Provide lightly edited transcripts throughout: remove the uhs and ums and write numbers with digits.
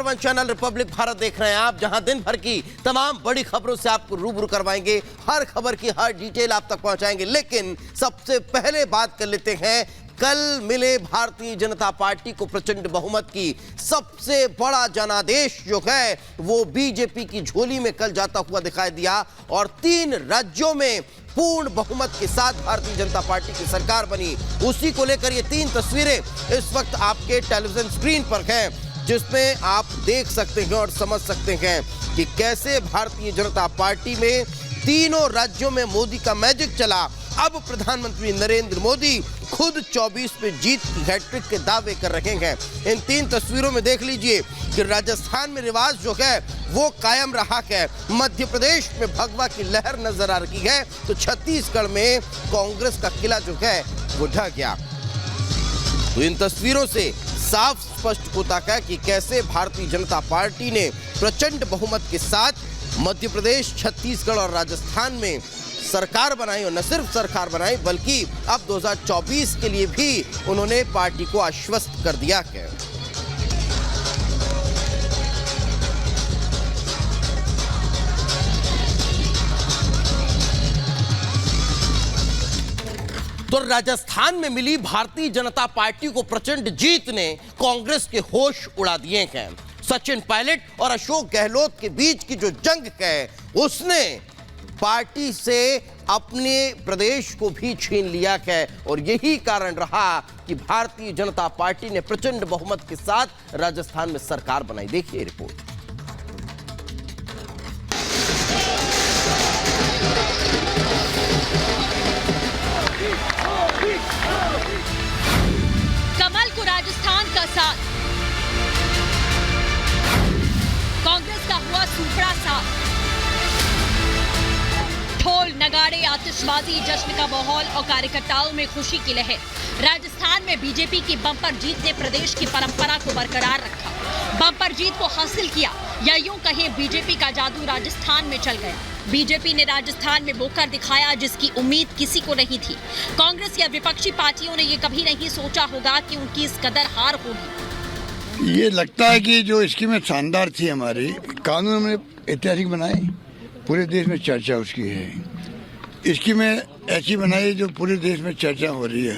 One channel Republic Bharat देख रहे हैं आप, जहां दिन भर की तमाम बड़ी खबरों से आपको रूबरू करवाएंगे। हर खबर की हर डिटेल आप तक पहुंचाएंगे। लेकिन सबसे पहले बात कर लेते हैं कल मिले भारतीय जनता पार्टी को प्रचंड बहुमत की। सबसे बड़ा जनादेश जो है वो बीजेपी की झोली में कल जाता हुआ दिखाई दिया और 3 राज्यों में पूर्ण बहुमत के साथ भारतीय जनता पार्टी की सरकार बनी। उसी को लेकर ये 3 तस्वीरें इस वक्त आपके टेलीविजन स्क्रीन पर हैं, जिसमें आप देख सकते हैं और समझ सकते हैं कि कैसे भारतीय जनता पार्टी में तीनों राज्यों में मोदी का मैजिक चला। अब प्रधानमंत्री नरेंद्र मोदी खुद 24 पे जीत की हैट्रिक के दावे कर रहे हैं। इन 3 तस्वीरों में देख लीजिए कि राजस्थान में रिवाज जो है वो कायम रहा है, मध्य प्रदेश में भगवा की लहर नजर आ रही है, तो छत्तीसगढ़ में कांग्रेस का किला जो है वो ढह गया। तो इन तस्वीरों से साफ स्पष्ट होता है कि कैसे भारतीय जनता पार्टी ने प्रचंड बहुमत के साथ मध्य प्रदेश, छत्तीसगढ़ और राजस्थान में सरकार बनाई। और न सिर्फ सरकार बनाई बल्कि अब 2024 के लिए भी उन्होंने पार्टी को आश्वस्त कर दिया है। तो राजस्थान में मिली भारतीय जनता पार्टी को प्रचंड जीत ने कांग्रेस के होश उड़ा दिए हैं। सचिन पायलट और अशोक गहलोत के बीच की जो जंग है उसने पार्टी से अपने प्रदेश को भी छीन लिया है और यही कारण रहा कि भारतीय जनता पार्टी ने प्रचंड बहुमत के साथ राजस्थान में सरकार बनाई। देखिए रिपोर्ट। कमल को राजस्थान का साथ, कांग्रेस का हुआ सुपड़ा साथ। ढोल, नगाड़े, आतिशबाजी, जश्न का माहौल और कार्यकर्ताओं में खुशी की लहर। राजस्थान में बीजेपी की बम्पर जीत ने प्रदेश की परंपरा को बरकरार रखा, बम्पर जीत को हासिल किया, या यूं कहें बीजेपी का जादू राजस्थान में चल गया। बीजेपी ने राजस्थान में बोकर दिखाया जिसकी उम्मीद किसी को नहीं थी। कांग्रेस या विपक्षी पार्टियों ने ये कभी नहीं सोचा होगा कि उनकी इस कदर हार होगी। ये लगता है कि जो स्कीमें शानदार थी, हमारी कानून में ऐतिहासिक बनाए, पूरे देश में चर्चा उसकी है। स्कीमें ऐसी बनाई जो पूरे देश में चर्चा हो रही है।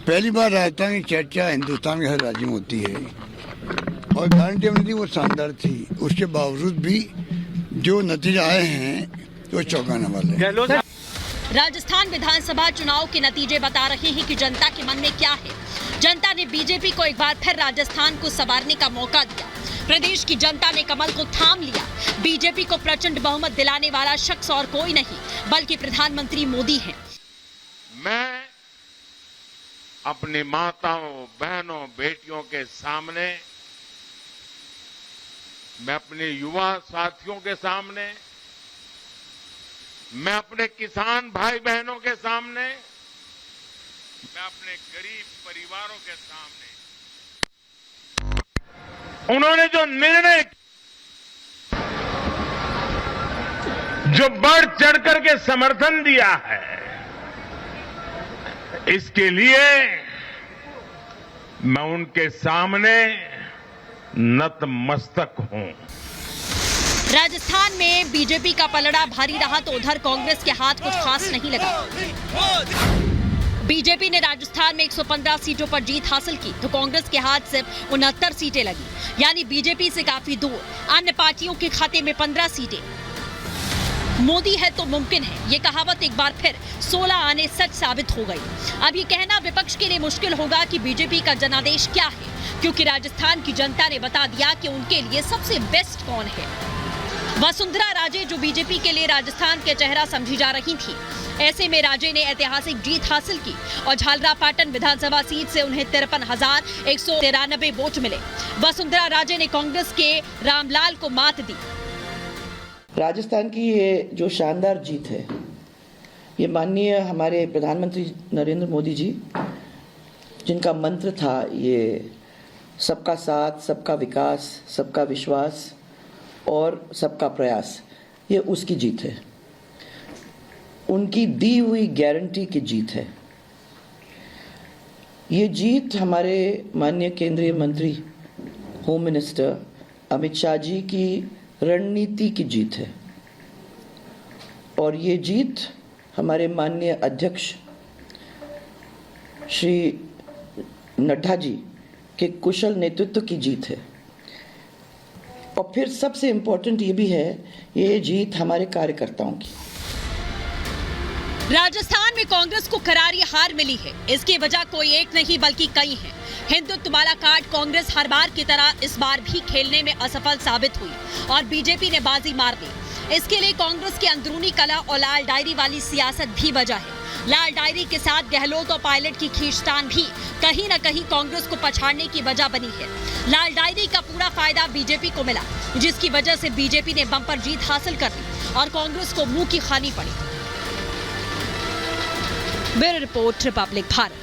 पहली बार राजस्थान की चर्चा हिंदुस्तान के हर राज्य में होती है और गारंटी हमने दी वो शानदार थी। उसके बावजूद भी जो नतीजे आए हैं वो चौंकाने वाले। राजस्थान विधानसभा चुनाव के नतीजे बता रहे हैं कि जनता के मन में क्या है। जनता ने बीजेपी को एक बार फिर राजस्थान को संवारने का मौका दिया। प्रदेश की जनता ने कमल को थाम लिया। बीजेपी को प्रचंड बहुमत दिलाने वाला शख्स और कोई नहीं बल्कि प्रधानमंत्री मोदी हैं। मैं अपनी माताओं, बहनों, बेटियों के सामने, मैं अपने युवा साथियों के सामने, मैं अपने किसान भाई बहनों के सामने, मैं अपने गरीब परिवारों के सामने, उन्होंने जो निर्णय, जो बढ़ चढ़ करके समर्थन दिया है, इसके लिए मैं उनके सामने नतमस्तक हूं। राजस्थान में बीजेपी का पलड़ा भारी रहा तो उधर कांग्रेस के हाथ कुछ खास नहीं लगा। बीजेपी ने राजस्थान में 115 सीटों पर जीत हासिल की तो कांग्रेस के हाथ सिर्फ 69 सीटें लगी, यानी बीजेपी से काफी दूर। अन्य पार्टियों के खाते में 15 सीटें। मोदी है तो मुमकिन है, ये कहावत एक बार फिर 16 आने सच साबित हो गई। अब ये कहना विपक्ष के लिए मुश्किल होगा कि बीजेपी का जनादेश क्या है, क्योंकि राजस्थान की जनता ने बता दिया कि उनके लिए सबसे बेस्ट कौन है। वसुंधरा राजे जो बीजेपी के लिए राजस्थान के चेहरा समझी जा रही थी, ऐसे में राजे ने ऐतिहासिक जीत हासिल की और झालरापाटन विधानसभा सीट से उन्हें 53,193 वोट मिले। वसुंधरा राजे ने कांग्रेस के रामलाल को मात दी। राजस्थान की ये जो शानदार जीत है, ये माननीय हमारे प्रधानमंत्री नरेंद्र मोदी जी, जिनका मंत्र था ये सबका साथ, सबका विकास, सबका विश्वास और सबका प्रयास, ये उसकी जीत है। उनकी दी हुई गारंटी की जीत है। ये जीत हमारे माननीय केंद्रीय मंत्री, होम मिनिस्टर अमित शाह जी की रणनीति की जीत है और ये जीत हमारे माननीय अध्यक्ष श्री नड्डा जी के कुशल नेतृत्व की जीत है। और फिर सबसे इम्पोर्टेंट ये भी है, ये जीत हमारे कार्यकर्ताओं की। राजस्थान में कांग्रेस को करारी हार मिली है। इसकी वजह कोई एक नहीं बल्कि कई है। हिंदुत्व वाला कार्ड कांग्रेस हर बार की तरह इस बार भी खेलने में असफल साबित हुई और बीजेपी ने बाजी मार दी। इसके लिए कांग्रेस की अंदरूनी कला और लाल डायरी वाली सियासत भी वजह है। लाल डायरी के साथ गहलोत और पायलट की खींचतान भी कहीं न कहीं कांग्रेस को पछाड़ने की वजह बनी है। लाल डायरी का पूरा फायदा बीजेपी को मिला, जिसकी वजह से बीजेपी ने बम्पर जीत हासिल कर ली और कांग्रेस को मुंह की खानी पड़ी। Bureau report, Republic Bharat.